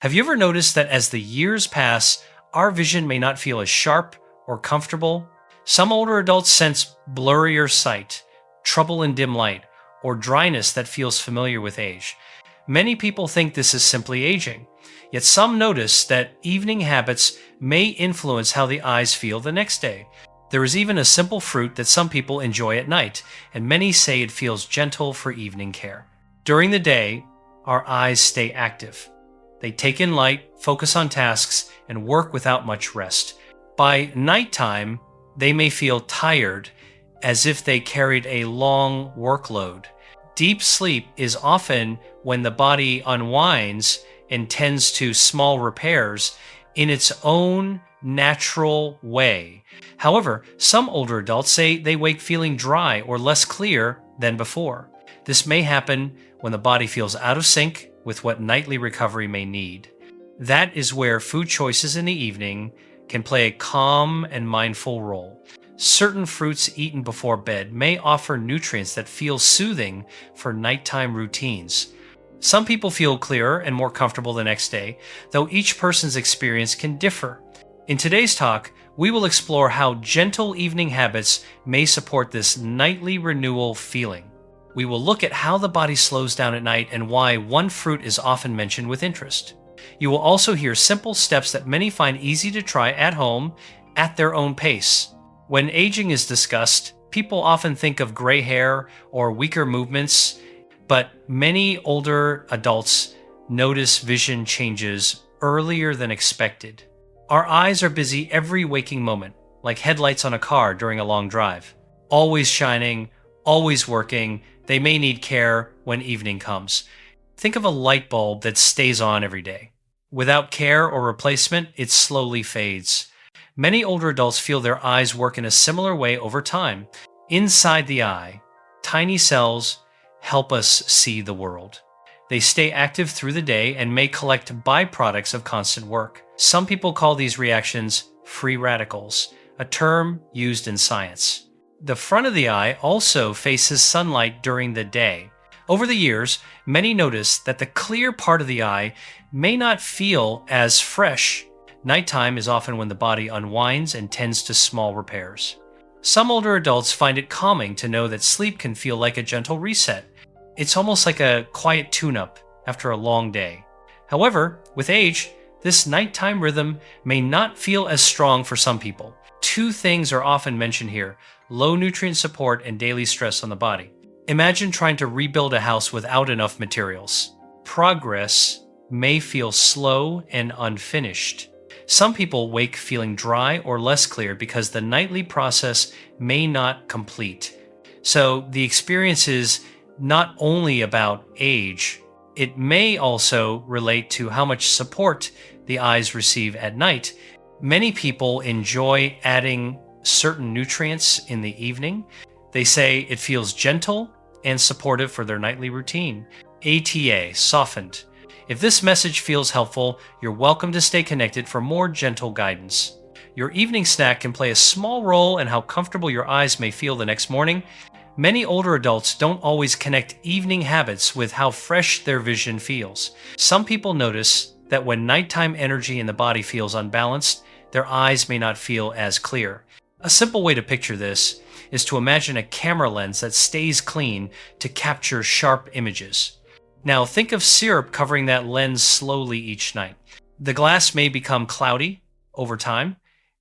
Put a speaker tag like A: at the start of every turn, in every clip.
A: Have you ever noticed that as the years pass, our vision may not feel as sharp or comfortable? Some older adults sense blurrier sight, trouble in dim light, or dryness that feels familiar with age. Many people think this is simply aging, yet some notice that evening habits may influence how the eyes feel the next day. There is even a simple fruit that some people enjoy at night, and many say it feels gentle for evening care. During the day, our eyes stay active. They take in light, focus on tasks, and work without much rest. By nighttime, they may feel tired, as if they carried a long workload. Deep sleep is often when the body unwinds and tends to small repairs in its own natural way. However, some older adults say they wake feeling dry or less clear than before. This may happen when the body feels out of sync with what nightly recovery may need. That is where food choices in the evening can play a calm and mindful role. Certain fruits eaten before bed may offer nutrients that feel soothing for nighttime routines. Some people feel clearer and more comfortable the next day, though each person's experience can differ. In today's talk, we will explore how gentle evening habits may support this nightly renewal feeling. We will look at how the body slows down at night and why one fruit is often mentioned with interest. You will also hear simple steps that many find easy to try at home at their own pace. When aging is discussed, people often think of gray hair or weaker movements, but many older adults notice vision changes earlier than expected. Our eyes are busy every waking moment, like headlights on a car during a long drive. Always shining, always working, they may need care when evening comes. Think of a light bulb that stays on every day. Without care or replacement, it slowly fades. Many older adults feel their eyes work in a similar way over time. Inside the eye, tiny cells help us see the world. They stay active through the day and may collect byproducts of constant work. Some people call these reactions free radicals, a term used in science. The front of the eye also faces sunlight during the day. Over the years, many notice that the clear part of the eye may not feel as fresh. Nighttime is often when the body unwinds and tends to small repairs. Some older adults find it calming to know that sleep can feel like a gentle reset. It's almost like a quiet tune-up after a long day. However, with age, this nighttime rhythm may not feel as strong for some people. Two things are often mentioned here: low nutrient support and daily stress on the body. Imagine trying to rebuild a house without enough materials. Progress may feel slow and unfinished. Some people wake feeling dry or less clear because the nightly process may not complete. So the experience is not only about age, it may also relate to how much support the eyes receive at night. Many people enjoy adding certain nutrients in the evening. They say it feels gentle and supportive for their nightly routine. ATA, softened. If this message feels helpful, you're welcome to stay connected for more gentle guidance. Your evening snack can play a small role in how comfortable your eyes may feel the next morning. Many older adults don't always connect evening habits with how fresh their vision feels. Some people notice that when nighttime energy in the body feels unbalanced, their eyes may not feel as clear. A simple way to picture this is to imagine a camera lens that stays clean to capture sharp images. Now think of syrup covering that lens slowly each night. The glass may become cloudy over time,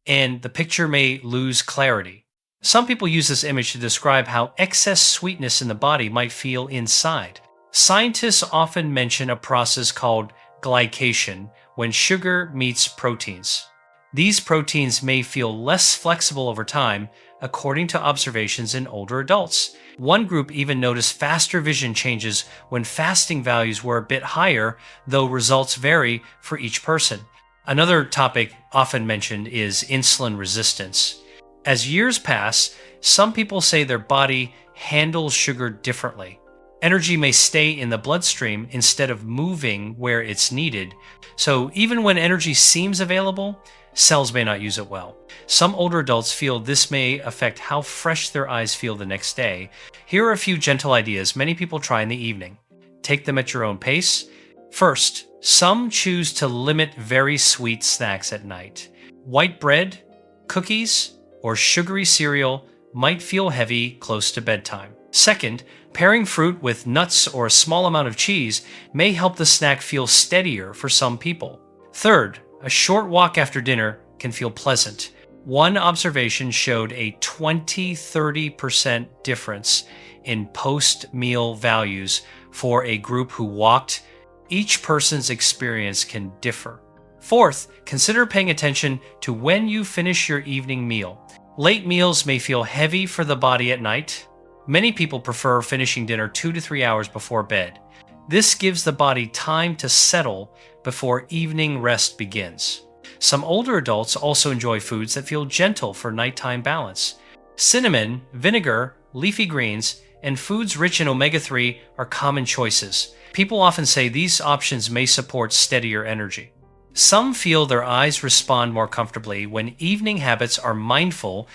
A: and the picture may lose clarity. Some people use this image to describe how excess sweetness in the body might feel inside. Scientists often mention a process called glycation when sugar meets proteins. These proteins may feel less flexible over time, according to observations in older adults. One group even noticed faster vision changes when fasting values were a bit higher, though results vary for each person. Another topic often mentioned is insulin resistance. As years pass, some people say their body handles sugar differently. Energy may stay in the bloodstream instead of moving where it's needed. So even when energy seems available, cells may not use it well. Some older adults feel this may affect how fresh their eyes feel the next day. Here are a few gentle ideas many people try in the evening. Take them at your own pace. First, some choose to limit very sweet snacks at night. White bread, cookies, or sugary cereal might feel heavy close to bedtime. Second, pairing fruit with nuts or a small amount of cheese may help the snack feel steadier for some people. Third, a short walk after dinner can feel pleasant. One observation showed a 20-30% difference in post-meal values for a group who walked. Each person's experience can differ. Fourth, consider paying attention to when you finish your evening meal. Late meals may feel heavy for the body at night. Many people prefer finishing dinner 2 to 3 hours before bed. This gives the body time to settle before evening rest begins. Some older adults also enjoy foods that feel gentle for nighttime balance. Cinnamon, vinegar, leafy greens, and foods rich in omega-3 are common choices. People often say these options may support steadier energy. Some feel their eyes respond more comfortably when evening habits are mindful.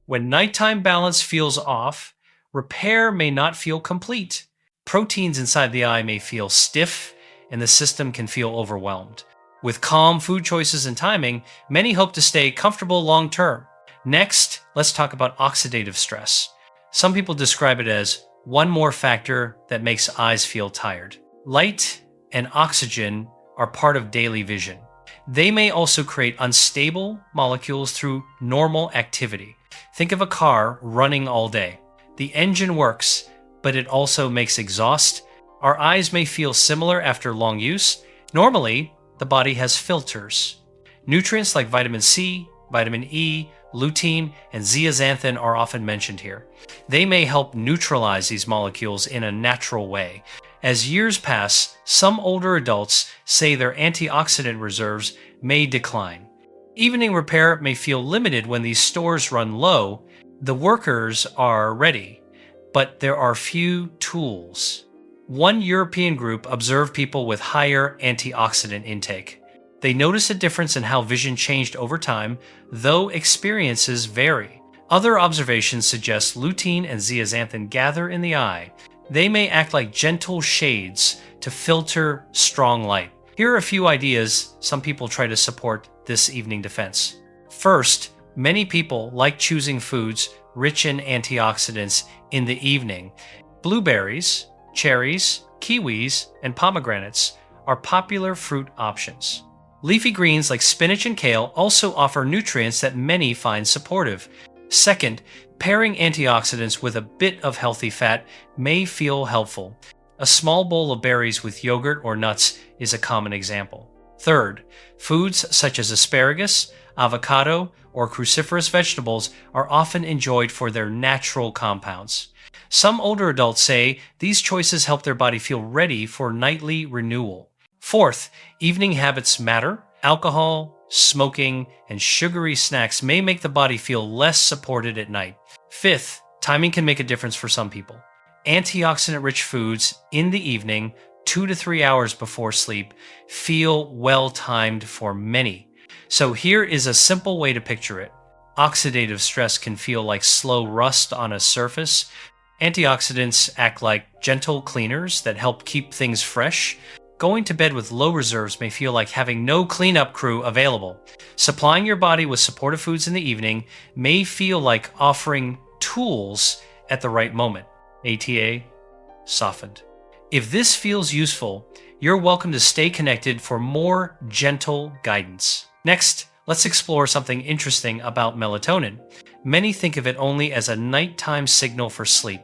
A: When nighttime balance feels off, repair may not feel complete. Proteins inside the eye may feel stiff, and the system can feel overwhelmed. With calm food choices and timing, many hope to stay comfortable long term. Next, let's talk about oxidative stress. Some people describe it as one more factor that makes eyes feel tired. Light and oxygen are part of daily vision. They may also create unstable molecules through normal activity. Think of a car running all day. The engine works, but it also makes exhaust. Our eyes may feel similar after long use. Normally, the body has filters. Nutrients like vitamin C, vitamin E, lutein, and zeaxanthin are often mentioned here. They may help neutralize these molecules in a natural way. As years pass, some older adults say their antioxidant reserves may decline. Evening repair may feel limited when these stores run low. The workers are ready, but there are few tools. One European group observed people with higher antioxidant intake. They noticed a difference in how vision changed over time, though experiences vary. Other observations suggest lutein and zeaxanthin gather in the eye. They may act like gentle shades to filter strong light. Here are a few ideas some people try to support this evening defense. First, many people like choosing foods rich in antioxidants in the evening. Blueberries, cherries, kiwis, and pomegranates are popular fruit options. Leafy greens like spinach and kale also offer nutrients that many find supportive. Second, pairing antioxidants with a bit of healthy fat may feel helpful. A small bowl of berries with yogurt or nuts is a common example. Third, foods such as asparagus, avocado, or cruciferous vegetables are often enjoyed for their natural compounds. Some older adults say these choices help their body feel ready for nightly renewal. Fourth, evening habits matter. Alcohol, smoking, and sugary snacks may make the body feel less supported at night. Fifth, timing can make a difference for some people. Antioxidant-rich foods in the evening, 2 to 3 hours before sleep, feel well-timed for many. So here is a simple way to picture it. Oxidative stress can feel like slow rust on a surface. Antioxidants act like gentle cleaners that help keep things fresh. Going to bed with low reserves may feel like having no cleanup crew available. Supplying your body with supportive foods in the evening may feel like offering tools at the right moment. ATA softened. If this feels useful, you're welcome to stay connected for more gentle guidance. Next, let's explore something interesting about melatonin. Many think of it only as a nighttime signal for sleep.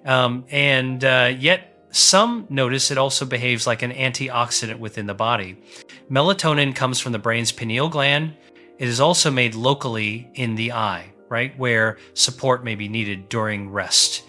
A: Yet some notice it also behaves like an antioxidant within the body. Melatonin comes from the brain's pineal gland. It is also made locally in the eye, right, where support may be needed during rest.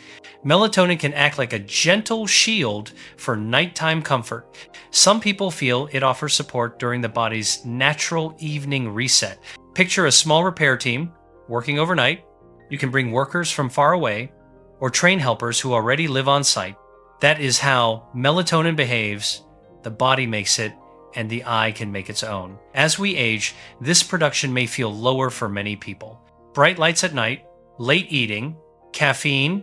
A: Melatonin can act like a gentle shield for nighttime comfort. Some people feel it offers support during the body's natural evening reset. Picture a small repair team working overnight. You can bring workers from far away or train helpers who already live on site. That is how melatonin behaves, the body makes it, and the eye can make its own. As we age, this production may feel lower for many people. Bright lights at night, late eating, caffeine,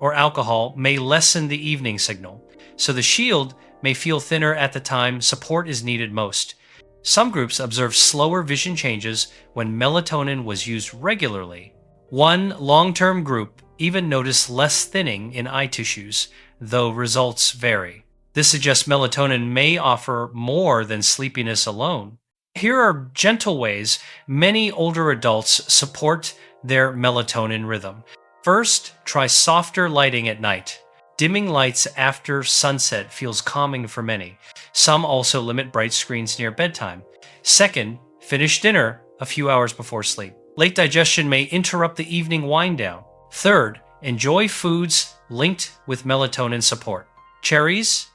A: or alcohol may lessen the evening signal. So the shield may feel thinner at the time support is needed most. Some groups observe slower vision changes when melatonin was used regularly. One long-term group even noticed less thinning in eye tissues, though results vary. This suggests melatonin may offer more than sleepiness alone. Here are gentle ways many older adults support their melatonin rhythm. First, try softer lighting at night. Dimming lights after sunset feels calming for many. Some also limit bright screens near bedtime. Second, finish dinner a few hours before sleep. Late digestion may interrupt the evening wind down. Third, enjoy foods linked with melatonin support. Cherries,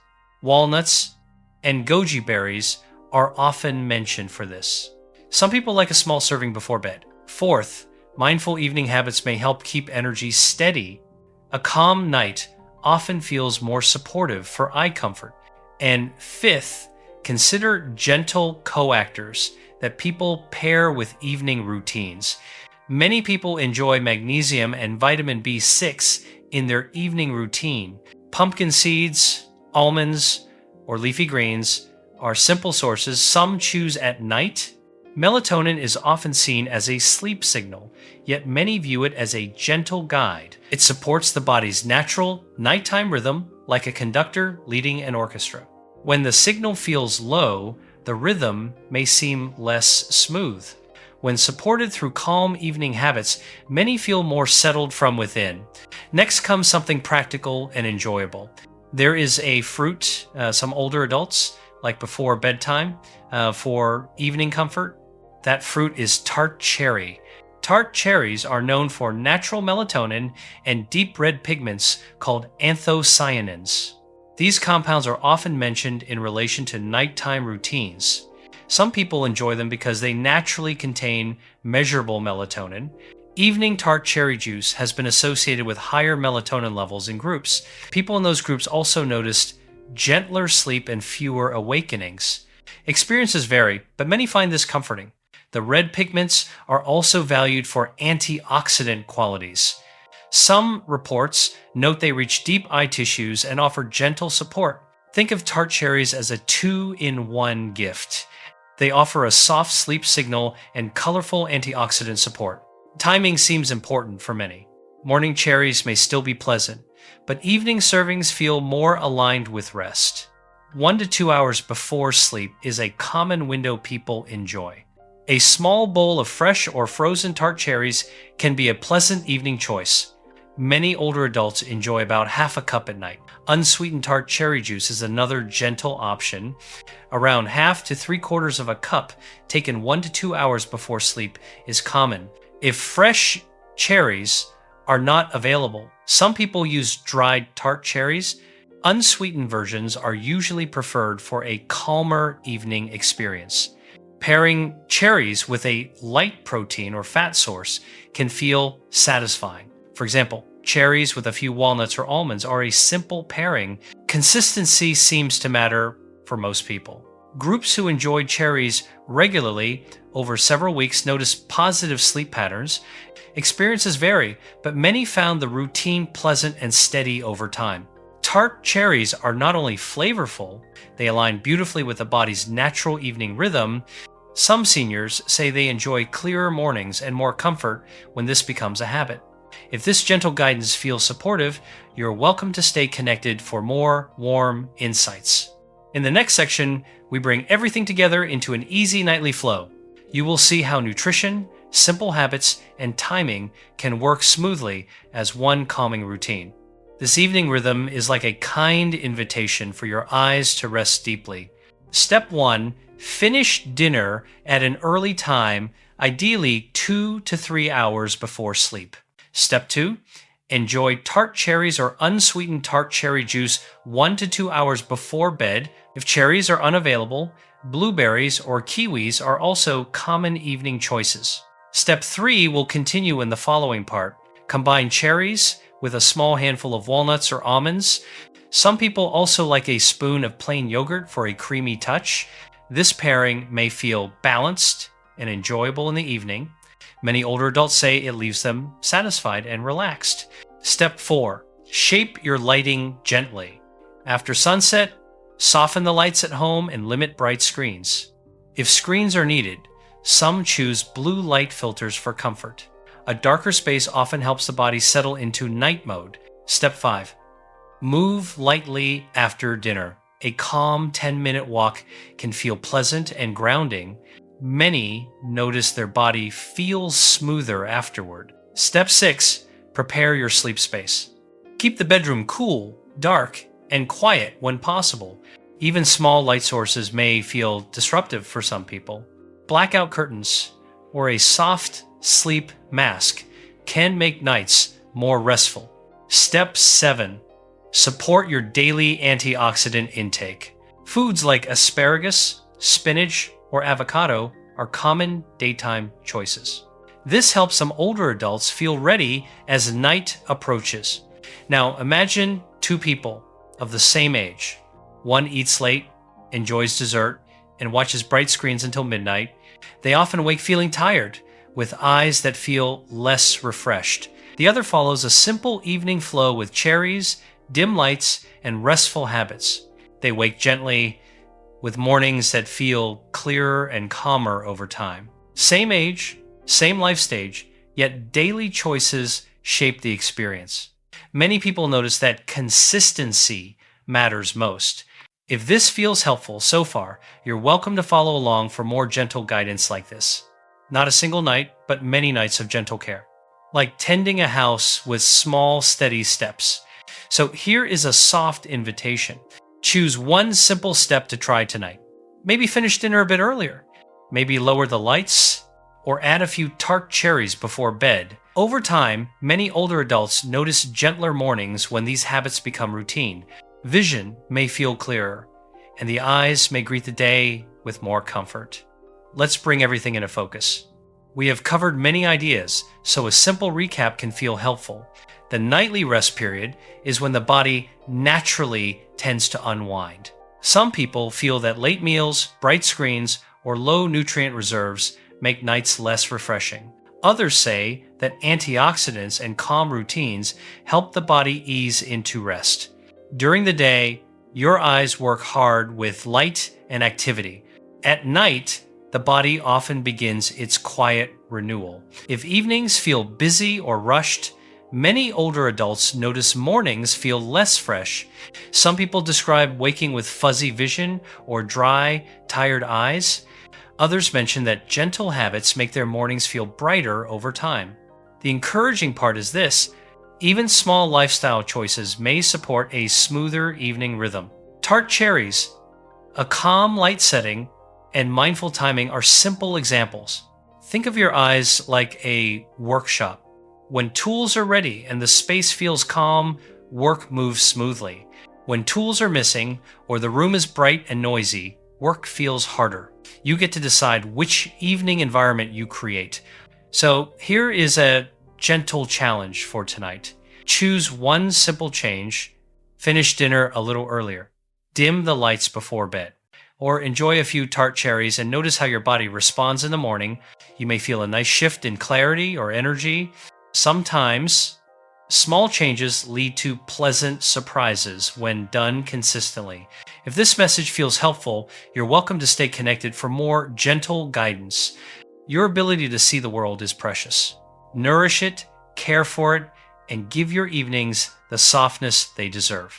A: walnuts, and goji berries are often mentioned for this. Some people like a small serving before bed. Fourth, mindful evening habits may help keep energy steady. A calm night often feels more supportive for eye comfort. And fifth, consider gentle coactors that people pair with evening routines. Many people enjoy magnesium and vitamin B6 in their evening routine. Pumpkin seeds, almonds, or leafy greens are simple sources some choose at night. Melatonin is often seen as a sleep signal, yet many view it as a gentle guide. It supports the body's natural nighttime rhythm like a conductor leading an orchestra. When the signal feels low, the rhythm may seem less smooth. When supported through calm evening habits, many feel more settled from within. Next comes something practical and enjoyable. There is a fruit some older adults like before bedtime for evening comfort. That fruit is tart cherry. Tart cherries are known for natural melatonin and deep red pigments called anthocyanins. These compounds are often mentioned in relation to nighttime routines. Some people enjoy them because they naturally contain measurable melatonin. Evening tart cherry juice has been associated with higher melatonin levels in groups. People in those groups also noticed gentler sleep and fewer awakenings. Experiences vary, but many find this comforting. The red pigments are also valued for antioxidant qualities. Some reports note they reach deep eye tissues and offer gentle support. Think of tart cherries as a two-in-one gift. They offer a soft sleep signal and colorful antioxidant support. Timing seems important for many. Morning cherries may still be pleasant, but evening servings feel more aligned with rest. 1 to 2 hours before sleep is a common window people enjoy. A small bowl of fresh or frozen tart cherries can be a pleasant evening choice. Many older adults enjoy about half a cup at night. Unsweetened tart cherry juice is another gentle option. Around half to 3/4 of a cup, taken 1 to 2 hours before sleep, is common. If fresh cherries are not available, some people use dried tart cherries. Unsweetened versions are usually preferred for a calmer evening experience. Pairing cherries with a light protein or fat source can feel satisfying. For example, cherries with a few walnuts or almonds are a simple pairing. Consistency seems to matter for most people. Groups who enjoy cherries regularly over several weeks notice positive sleep patterns. Experiences vary, but many found the routine pleasant and steady over time. Tart cherries are not only flavorful, they align beautifully with the body's natural evening rhythm. Some seniors say they enjoy clearer mornings and more comfort when this becomes a habit. If this gentle guidance feels supportive, you're welcome to stay connected for more warm insights. In the next section, we bring everything together into an easy nightly flow. You will see how nutrition, simple habits, and timing can work smoothly as one calming routine. This evening rhythm is like a kind invitation for your eyes to rest deeply. Step 1, finish dinner at an early time, ideally 2 to 3 hours before sleep. Step 2, enjoy tart cherries or unsweetened tart cherry juice 1 to 2 hours before bed. If cherries are unavailable, blueberries or kiwis are also common evening choices. Step 3 will continue in the following part. Combine cherries with a small handful of walnuts or almonds. Some people also like a spoon of plain yogurt for a creamy touch. This pairing may feel balanced and enjoyable in the evening. Many older adults say it leaves them satisfied and relaxed. Step 4, shape your lighting gently. After sunset, Soften the lights at home and limit bright screens. If screens are needed, some choose blue light filters for comfort. A darker space often helps the body settle into night mode. Step 5. Move lightly after dinner. A calm 10-minute walk can feel pleasant and grounding. Many notice their body feels smoother afterward. Step 6. Prepare your sleep space. Keep the bedroom cool, dark, and quiet when possible. Even small light sources may feel disruptive for some people. Blackout curtains or a soft sleep mask can make nights more restful. Step 7. Support your daily antioxidant intake. Foods like asparagus, spinach, or avocado are common daytime choices. This helps some older adults feel ready as night approaches. Now, imagine two people of the same age. One eats late, enjoys dessert, and watches bright screens until midnight. They often wake feeling tired, with eyes that feel less refreshed. The other follows a simple evening flow with cherries, dim lights, and restful habits. They wake gently, with mornings that feel clearer and calmer over time. Same age, same life stage, yet daily choices shape the experience. Many people notice that consistency matters most. If this feels helpful so far, you're welcome to follow along for more gentle guidance like this. Not a single night, but many nights of gentle care. Like tending a house with small, steady steps. So here is a soft invitation. Choose one simple step to try tonight. Maybe finish dinner a bit earlier. Maybe lower the lights, or add a few Tart cherries before bed. Over time, many older adults notice gentler mornings when these habits become routine. Vision may feel clearer, and the eyes may greet the day with more comfort. Let's bring everything into focus. We have covered many ideas, so a simple recap can feel helpful. The nightly rest period is when the body naturally tends to unwind. Some people feel that late meals, bright screens, or low nutrient reserves make nights less refreshing. Others say that antioxidants and calm routines help the body ease into rest. During the day, your eyes work hard with light and activity. At night, the body often begins its quiet renewal. If evenings feel busy or rushed, many older adults notice mornings feel less fresh. Some people describe waking with fuzzy vision or dry, tired eyes. Others mention that gentle habits make their mornings feel brighter over time. The encouraging part is this: even small lifestyle choices may support a smoother evening rhythm. Tart cherries, a calm light setting, and mindful timing are simple examples. Think of your eyes like a workshop. When tools are ready and the space feels calm, work moves smoothly. When tools are missing or the room is bright and noisy, work feels harder. You get to decide which evening environment you create. So here is a gentle challenge for tonight. Choose one simple change. Finish dinner a little earlier. Dim the lights before bed. Or enjoy a few Tart cherries and notice how your body responds in the morning. You may feel a nice shift in clarity or energy. Sometimes, small changes lead to pleasant surprises when done consistently. If this message feels helpful, you're welcome to stay connected for more gentle guidance. Your ability to see the world is precious. Nourish it, care for it, and give your evenings the softness they deserve.